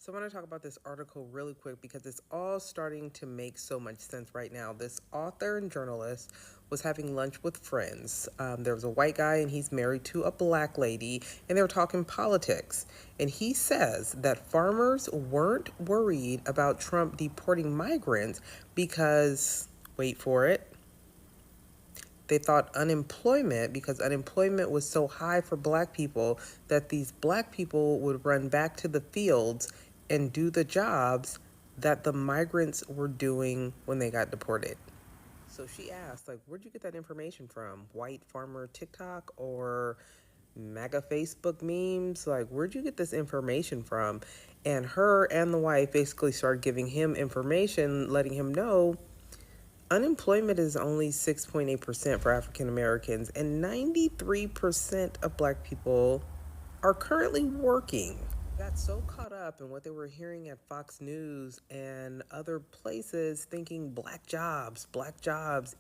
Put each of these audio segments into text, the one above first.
So I want to talk about this article really quick because it's all starting to make so much sense right now. This author and journalist was having lunch with friends. There was a white guy and he's married to a black lady, and they were talking politics. And he says that farmers weren't worried about Trump deporting migrants because, wait for it, they thought unemployment, because unemployment was so high for black people, that these black people would run back to the fields and do the jobs that the migrants were doing when they got deported. So she asked, like, where'd you get that information from? White farmer TikTok or MAGA Facebook memes? Like, where'd you get this information from? And her and the wife basically started giving him information, letting him know unemployment is only 6.8% for African Americans, and 93% of black people are currently working. Got so caught up in what they were hearing at Fox News and other places, thinking black jobs,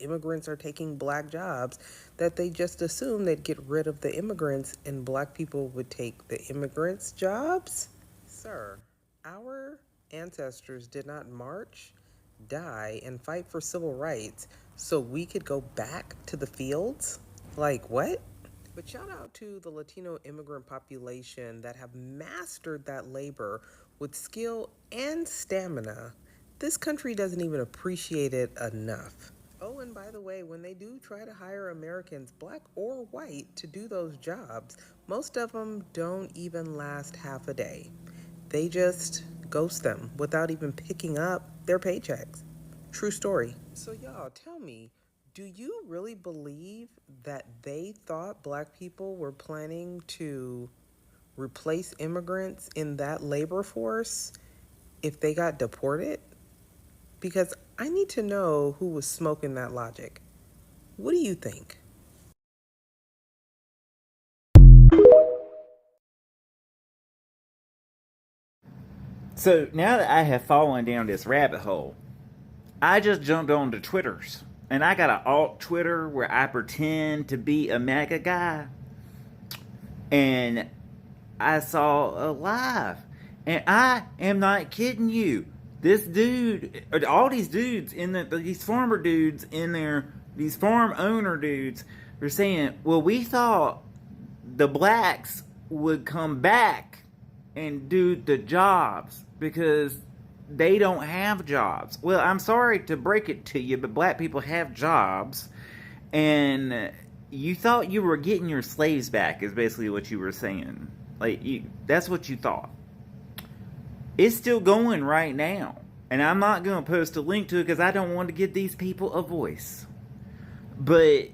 immigrants are taking black jobs, that they just assumed they'd get rid of the immigrants and black people would take the immigrants' jobs. Sir, our ancestors did not march, die, and fight for civil rights so we could go back to the fields? Like, what? But shout out to the Latino immigrant population that have mastered that labor with skill and stamina. This country doesn't even appreciate it enough. Oh, and by the way, when they do try to hire Americans, black or white, to do those jobs, most of them don't even last half a day. They just ghost them without even picking up their paychecks. True story. So, y'all, tell me, do you really believe that they thought black people were planning to replace immigrants in that labor force if they got deported? Because I need to know who was smoking that logic. What do you think? So now that I have fallen down this rabbit hole, I just jumped on to Twitters. And I got an alt Twitter where I pretend to be a MAGA guy. And I saw a live. And I am not kidding you. This dude, or all these dudes these farmer dudes in there, these farm owner dudes, are saying, well, we thought the blacks would come back and do the jobs because they don't have jobs. Well, I'm sorry to break it to you, but black people have jobs, and you thought you were getting your slaves back, is basically what you were saying. That's what you thought. It's still going right now, and I'm not going to post a link to it because I don't want to give these people a voice. But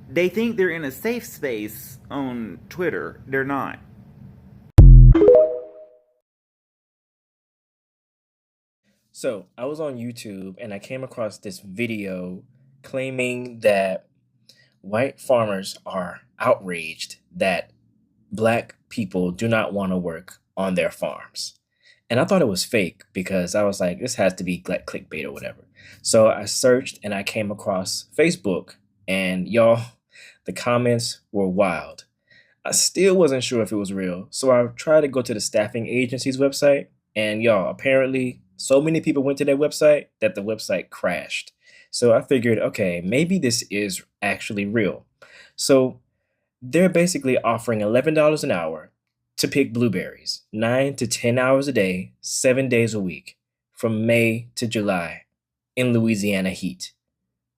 they think they're in a safe space on Twitter. They're not. So I was on YouTube and I came across this video claiming that white farmers are outraged that black people do not want to work on their farms. And I thought it was fake because I was like, this has to be like clickbait or whatever. So I searched and I came across Facebook, and y'all, the comments were wild. I still wasn't sure if it was real. So I tried to go to the staffing agency's website, and y'all, apparently so many people went to their website that the website crashed. So I figured, okay, maybe this is actually real. So they're basically offering $11 an hour to pick blueberries, 9 to 10 hours a day, 7 days a week, from May to July in Louisiana heat.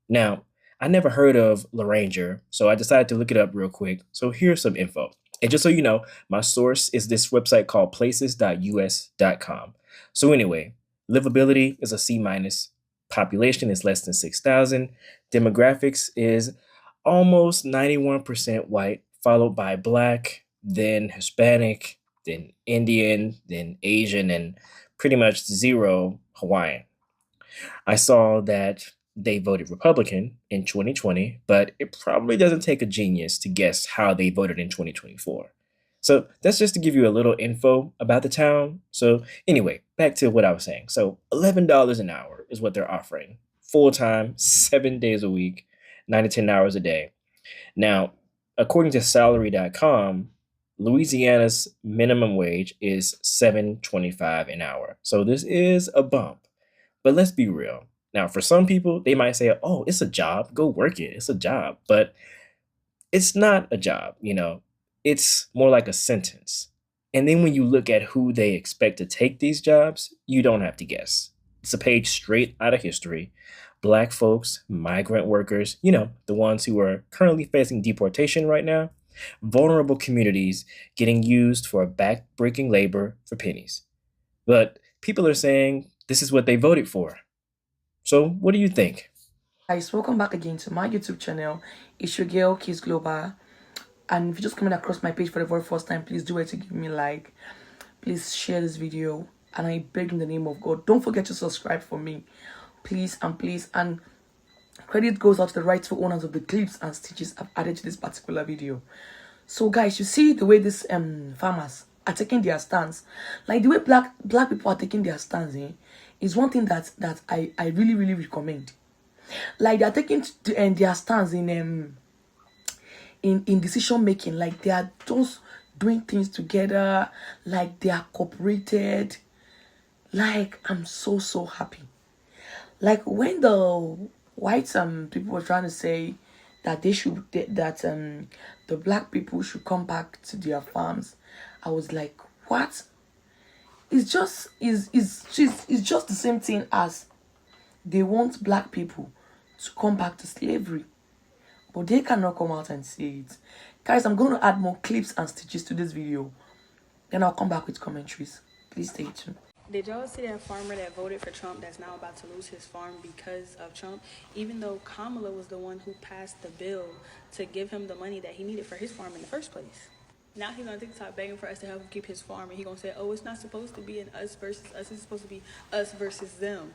Now, I never heard of Laranger, so I decided to look it up real quick. So here's some info. And just so you know, my source is this website called places.us.com. So anyway, livability is a C minus. Population is less than 6,000. Demographics is almost 91% white, followed by Black, then Hispanic, then Indian, then Asian, and pretty much zero Hawaiian. I saw that they voted Republican in 2020, but it probably doesn't take a genius to guess how they voted in 2024. So that's just to give you a little info about the town. So anyway, back to what I was saying. So $11 an hour is what they're offering. Full time, 7 days a week, 9 to 10 hours a day. Now, according to salary.com, Louisiana's minimum wage is $7.25 an hour. So this is a bump. But let's be real. Now, for some people, they might say, oh, it's a job. Go work it. It's a job. But it's not a job, It's more like a sentence. And then when you look at who they expect to take these jobs, you don't have to guess. It's a page straight out of history. Black folks, migrant workers, the ones who are currently facing deportation right now, vulnerable communities getting used for back-breaking labor for pennies. But people are saying this is what they voted for. So what do you think? Guys, welcome back again to my YouTube channel. It's your girl, Kiss Global. And if you're just coming across my page for the very first time, please do it to give me a like. Please share this video. And I beg in the name of God, don't forget to subscribe for me. Please and please. And credit goes out to the rightful owners of the clips and stitches I've added to this particular video. So guys, you see the way these farmers are taking their stance. Like the way black people are taking their stance, is one thing that I really, really recommend. Like they are taking their stance in decision making. Like they are just doing things together. Like they are cooperated. Like I'm so happy. Like when the white people were trying to say that the black people should come back to their farms, I was like, what? It's just the same thing as they want black people to come back to slavery, but they cannot come out and say it. Guys, I'm going to add more clips and stitches to this video, then I'll come back with commentaries. Please stay tuned. Did y'all see that farmer that voted for Trump that's now about to lose his farm because of Trump, even though Kamala was the one who passed the bill to give him the money that he needed for his farm in the first place? Now he's on TikTok begging for us to help him keep his farm, and he's going to say, oh, it's not supposed to be an us versus us. It's supposed to be us versus them.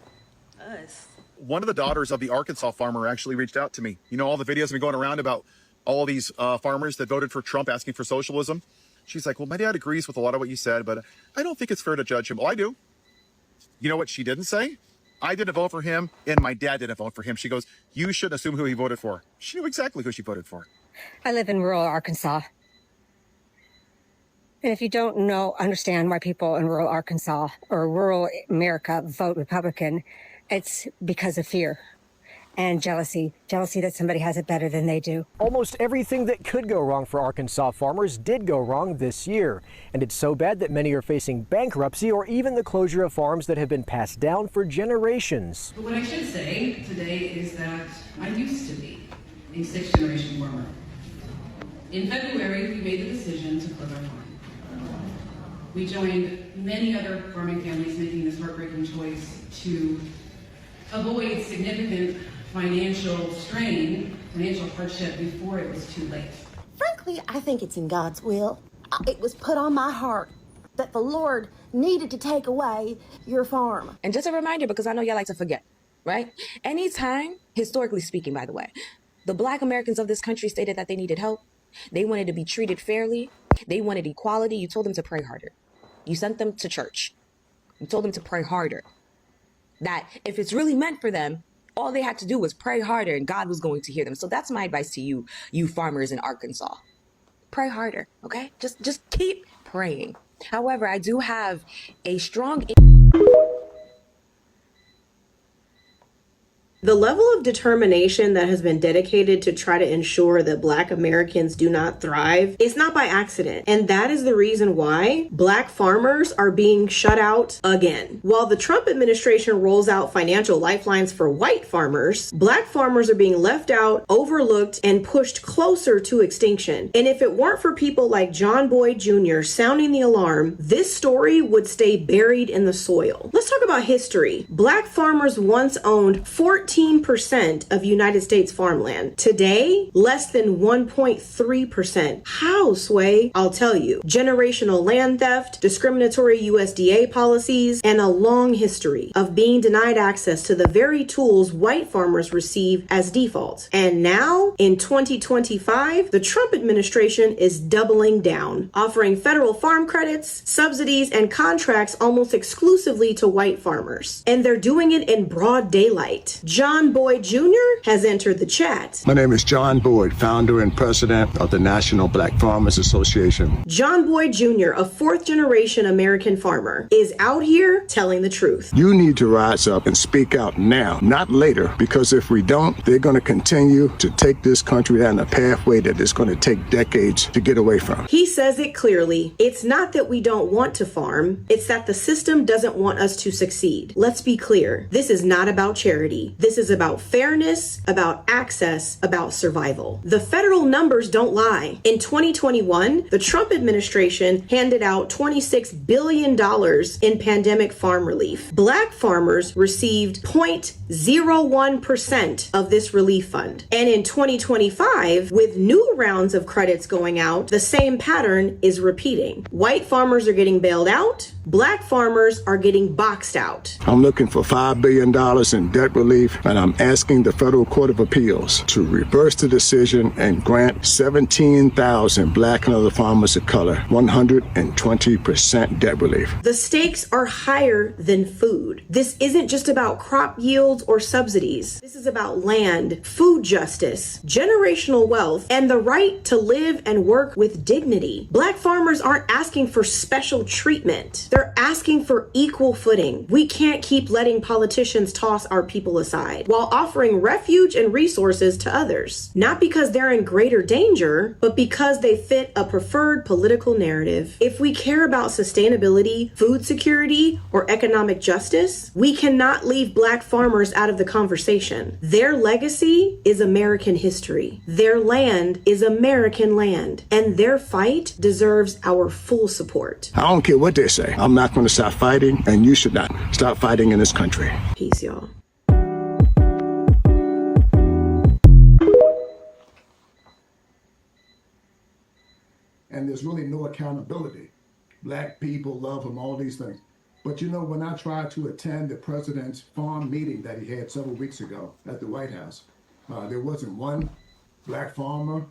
Us. One of the daughters of the Arkansas farmer actually reached out to me. All the videos have been going around about all these farmers that voted for Trump asking for socialism. She's like, well, my dad agrees with a lot of what you said, but I don't think it's fair to judge him. Well, I do. You know what she didn't say? I didn't vote for him, and my dad didn't vote for him. She goes, you shouldn't assume who he voted for. She knew exactly who she voted for. I live in rural Arkansas. And if you don't understand why people in rural Arkansas or rural America vote Republican, it's because of fear and jealousy that somebody has it better than they do. Almost everything that could go wrong for Arkansas farmers did go wrong this year. And it's so bad that many are facing bankruptcy or even the closure of farms that have been passed down for generations. But what I should say today is that I used to be a sixth-generation farmer. In February, we made the decision to close our farm. We joined many other farming families making this heartbreaking choice to avoid significant financial strain, financial hardship before it was too late. Frankly, I think it's in God's will. It was put on my heart that the Lord needed to take away your farm. And just a reminder, because I know y'all like to forget, right? Anytime, historically speaking, by the way, the Black Americans of this country stated that they needed help, they wanted to be treated fairly, they wanted equality, you told them to pray harder. You sent them to church. You told them to pray harder. That if it's really meant for them, all they had to do was pray harder and God was going to hear them. So that's my advice to you, you farmers in Arkansas. Pray harder, okay? Just keep praying. However, I do have a strong... The level of determination that has been dedicated to try to ensure that Black Americans do not thrive is not by accident. And that is the reason why Black farmers are being shut out again. While the Trump administration rolls out financial lifelines for white farmers, Black farmers are being left out, overlooked, and pushed closer to extinction. And if it weren't for people like John Boyd Jr. sounding the alarm, this story would stay buried in the soil. Let's talk about history. Black farmers once owned 14% of United States farmland. Today, less than 1.3%. How, Sway? I'll tell you. Generational land theft, discriminatory USDA policies, and a long history of being denied access to the very tools white farmers receive as default. And now, in 2025, the Trump administration is doubling down, offering federal farm credits, subsidies, and contracts almost exclusively to white farmers. And they're doing it in broad daylight. John Boyd Jr. has entered the chat. My name is John Boyd, founder and president of the National Black Farmers Association. John Boyd Jr., a fourth-generation American farmer, is out here telling the truth. You need to rise up and speak out now, not later, because if we don't, they're going to continue to take this country down a pathway that is going to take decades to get away from. He says it clearly. It's not that we don't want to farm, it's that the system doesn't want us to succeed. Let's be clear. This is not about charity. This is about fairness, about access, about survival. The federal numbers don't lie. In 2021, the Trump administration handed out $26 billion in pandemic farm relief. Black farmers received 0.01% of this relief fund. And in 2025, with new rounds of credits going out, the same pattern is repeating. White farmers are getting bailed out. Black farmers are getting boxed out. I'm looking for $5 billion in debt relief, and I'm asking the Federal Court of Appeals to reverse the decision and grant 17,000 Black and other farmers of color 120% debt relief. The stakes are higher than food. This isn't just about crop yields or subsidies. This is about land, food justice, generational wealth, and the right to live and work with dignity. Black farmers aren't asking for special treatment. They're asking for equal footing. We can't keep letting politicians toss our people aside while offering refuge and resources to others. Not because they're in greater danger, but because they fit a preferred political narrative. If we care about sustainability, food security, or economic justice, we cannot leave Black farmers out of the conversation. Their legacy is American history. Their land is American land, and their fight deserves our full support. I don't care what they say. I'm not going to stop fighting, and you should not stop fighting in this country. Peace, y'all. And there's really no accountability. Black people love him, all these things. But you know, when I tried to attend the president's farm meeting that he had several weeks ago at the White House, there wasn't one Black farmer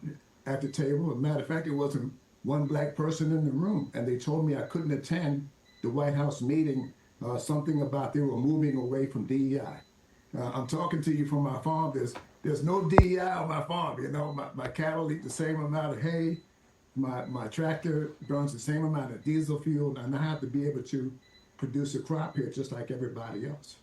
at the table. As a matter of fact, there wasn't one Black person in the room. And they told me I couldn't attend the White House meeting, something about they were moving away from DEI. I'm talking to you from my farm. There's no DEI on my farm. You know, my cattle eat the same amount of hay. My tractor burns the same amount of diesel fuel, and I have to be able to produce a crop here just like everybody else.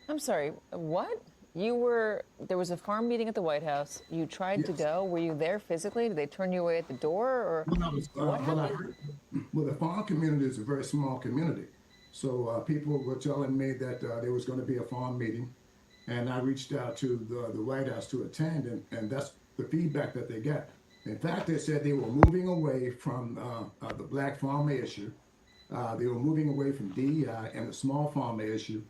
I'm sorry, what? There was a farm meeting at the White House. You tried to go. Were you there physically? Did they turn you away at the door? Or Well, the farm community is a very small community. So people were telling me that there was going to be a farm meeting, and I reached out to the White House to attend, and that's the feedback that they got. In fact, they said they were moving away from the Black farmer issue. They were moving away from DEI and the small farmer issue,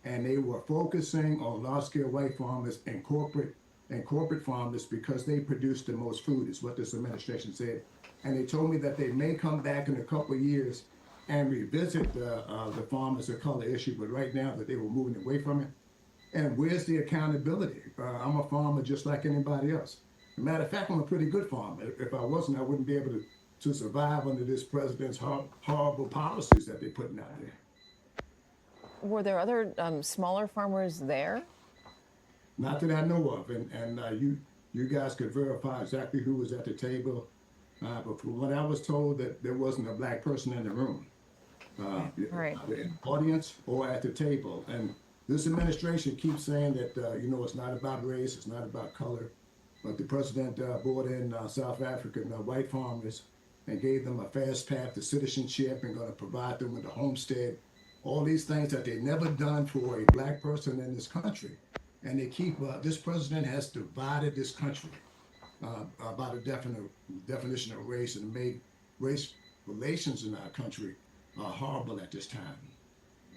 and they were focusing on large-scale white farmers and corporate farmers because they produce the most food, is what this administration said. And they told me that they may come back in a couple of years and revisit the farmers of color issue, but right now that they were moving away from it. And where's the accountability? I'm a farmer just like anybody else. As a matter of fact, I'm a pretty good farmer. If I wasn't, I wouldn't be able to survive under this president's horrible policies that they're putting out there. were there other smaller farmers there? Not that I know of, and you guys could verify exactly who was at the table. But from what I was told, that there wasn't a black person in the room, Right. in the audience or at the table. And this administration keeps saying that it's not about race, it's not about color. But the president brought in South African white farmers and gave them a fast path to citizenship and going to provide them with a homestead. All these things that they've never done for a black person in this country. And they keep, this president has divided this country by the definition of race and made race relations in our country horrible at this time.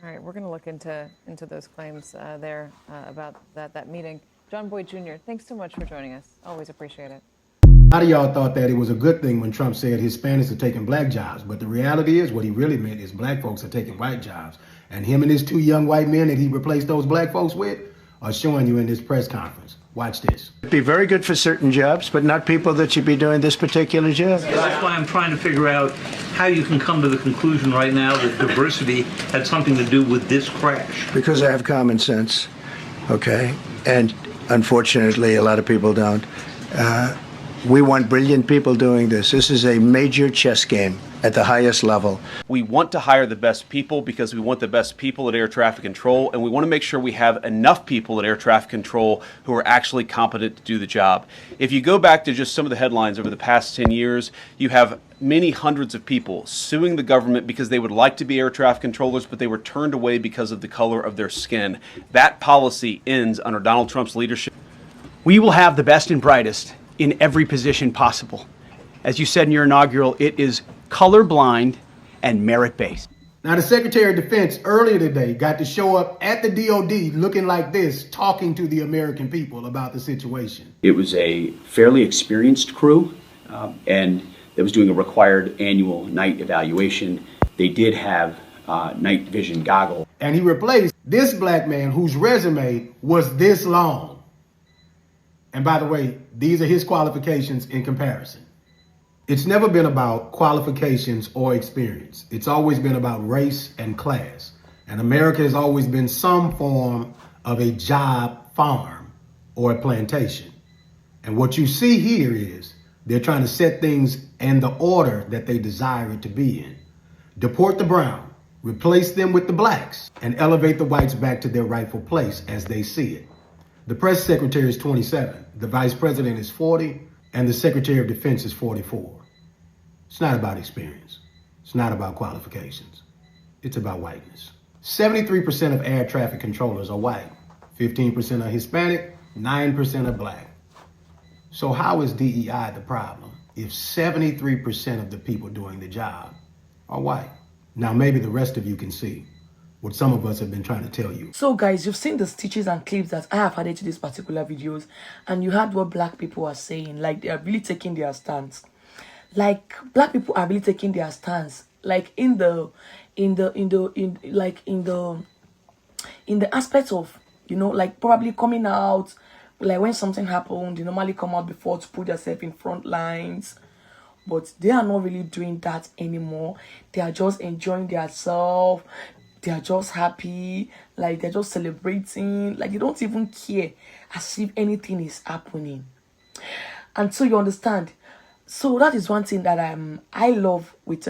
All right, we're going to look into those claims there about that meeting. John Boyd Jr., thanks so much for joining us. Always appreciate it. A lot of y'all thought that it was a good thing when Trump said Hispanics are taking black jobs, but the reality is what he really meant is black folks are taking white jobs. And him and his two young white men that he replaced those black folks with are showing you in this press conference. Watch this. It'd be very good for certain jobs, but not people that should be doing this particular job. That's why I'm trying to figure out how you can come to the conclusion right now that diversity had something to do with this crash. Because I have common sense, okay? and unfortunately, a lot of people don't. We want brilliant people doing this. This is a major chess game at the highest level. We want to hire the best people because we want the best people at air traffic control, and we want to make sure we have enough people at air traffic control who are actually competent to do the job. If you go back to just some of the headlines over the past 10 years, you have many hundreds of people suing the government because they would like to be air traffic controllers, but they were turned away because of the color of their skin. That policy ends under Donald Trump's leadership. We will have the best and brightest in every position possible. As you said in your inaugural, it is colorblind and merit-based. Now, the Secretary of Defense earlier today got to show up at the DOD looking like this, talking to the American people about the situation. It was a fairly experienced crew, and that was doing a required annual night evaluation. They did have night vision goggles. And he replaced this black man whose resume was this long. And by the way, these are his qualifications in comparison. It's never been about qualifications or experience. It's always been about race and class. And America has always been some form of a job farm or a plantation. And what you see here is they're trying to set things in the order that they desire it to be in. Deport the brown, replace them with the blacks, and elevate the whites back to their rightful place as they see it. The press secretary is 27, the vice president is 40, and the secretary of defense is 44. It's not about experience. It's not about qualifications. It's about whiteness. 73% of air traffic controllers are white, 15% are Hispanic, 9% are black. So how is DEI the problem if 73% of the people doing the job are white? Now maybe the rest of you can see what some of us have been trying to tell you. So guys, you've seen the stitches and clips that I have added to these particular videos, and you heard what black people are saying. Like, they are really taking their stance. Like, black people are really taking their stance. Like in the aspect of, you know, like probably coming out, like when something happened, they normally come out before to put themselves in front lines. But they are not really doing that anymore. They are just enjoying themselves. They are just happy, like they're just celebrating, like they don't even care as if anything is happening. And so you understand. So that is one thing that I love with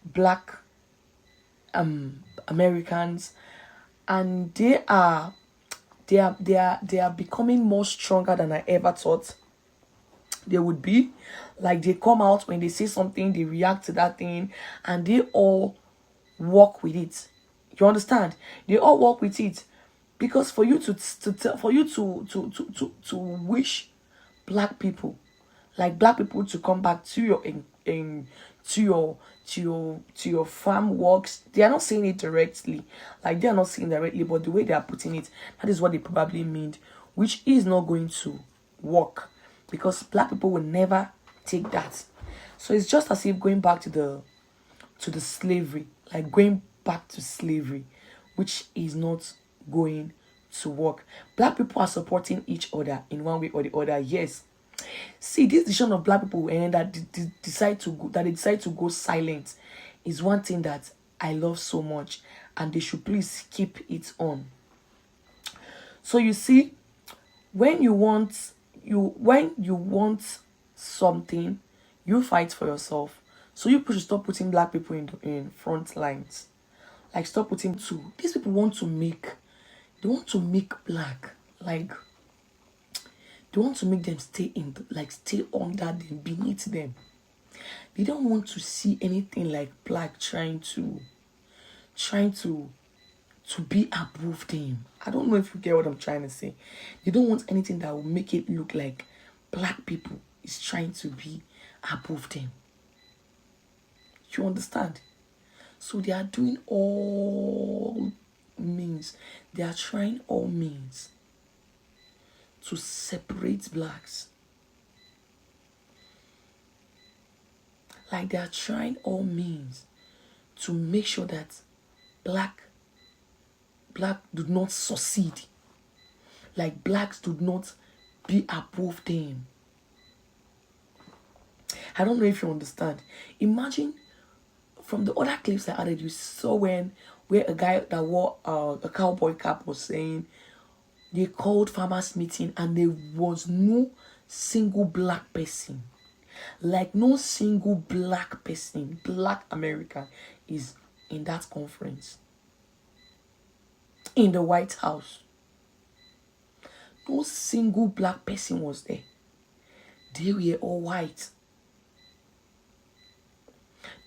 black Americans, and they are becoming more stronger than I ever thought they would be. Like, they come out when they say something, they react to that thing, and they all work with it. You understand? They all work with it, because for you to wish black people, like black people, to come back to your farm works, they are not saying it directly. Like, they are not saying directly, but the way they are putting it, that is what they probably mean, which is not going to work, because black people will never take that. So it's just as if going back to the slavery, like going back to slavery, which is not going to work. Black people are supporting each other in one way or the other. Yes. See, this decision of black people and that they decide to go silent is one thing that I love so much, and they should please keep it on. So you see, when you want something, you fight for yourself. So you should stop putting black people in front lines. Like, stop putting two. These people want to make black, like, they want to make them stay under them, beneath them. They don't want to see anything like black trying to be above them. I don't know if you get what I'm trying to say. They don't want anything that will make it look like black people is trying to be above them. You understand? So they are doing all means. They are trying all means to separate blacks. Like, they are trying all means to make sure that black do not succeed. Like, blacks do not be above them. I don't know if you understand. Imagine, from the other clips I added, you saw where a guy that wore a cowboy cap was saying, They called farmers meeting and there was no single black person. Like no single black person, black American is in that conference. In the White House. No single black person was there. They were all white.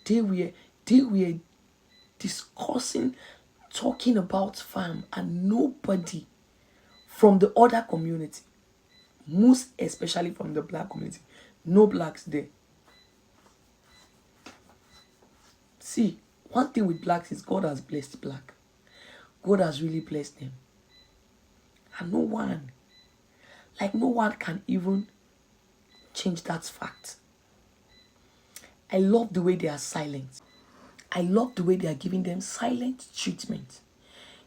They were discussing, talking about farm, and nobody from the other community, most especially from the black community, no blacks there. See, one thing with blacks is God has blessed black. God has really blessed them. And no one can even change that fact. I love the way they are silent. I love the way they are giving them silent treatment.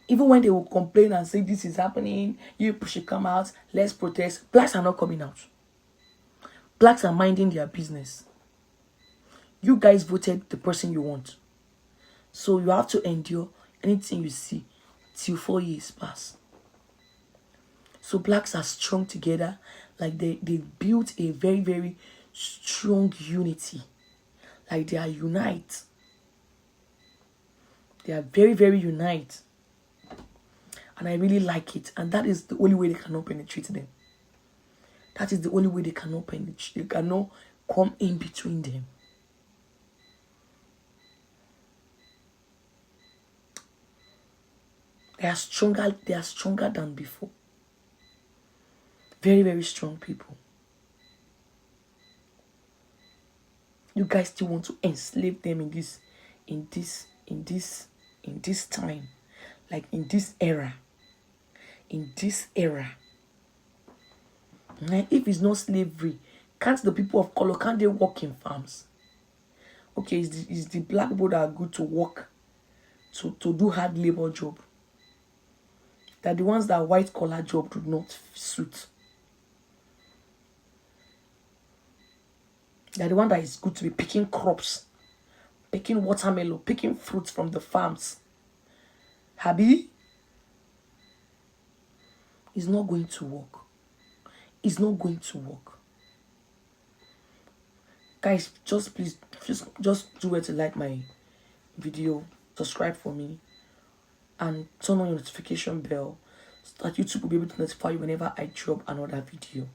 Even when they will complain and say this is happening, you should come out, let's protest. Blacks are not coming out. Blacks are minding their business. You guys voted the person you want. So you have to endure anything you see till 4 years pass. So blacks are strong together. Like they built a very, very strong unity. Like they are unite. They are very, very unite. And I really like it. And that is the only way they cannot penetrate them. That is the only way they cannot penetrate. They cannot come in between them. They are stronger than before. Very, very strong people. You guys still want to enslave them in this time. Like in this era. In this era. If it's not slavery, can't the people of color, can't they work in farms? Okay, is the black people that are good to work, to do hard labor job? That the ones that white collar job do not suit. They're the one that is good to be picking crops, picking watermelon, picking fruits from the farms. Habi, it's not going to work. It's not going to work. Guys, just please, just do it to like my video, subscribe for me, and turn on your notification bell so that YouTube will be able to notify you whenever I drop another video.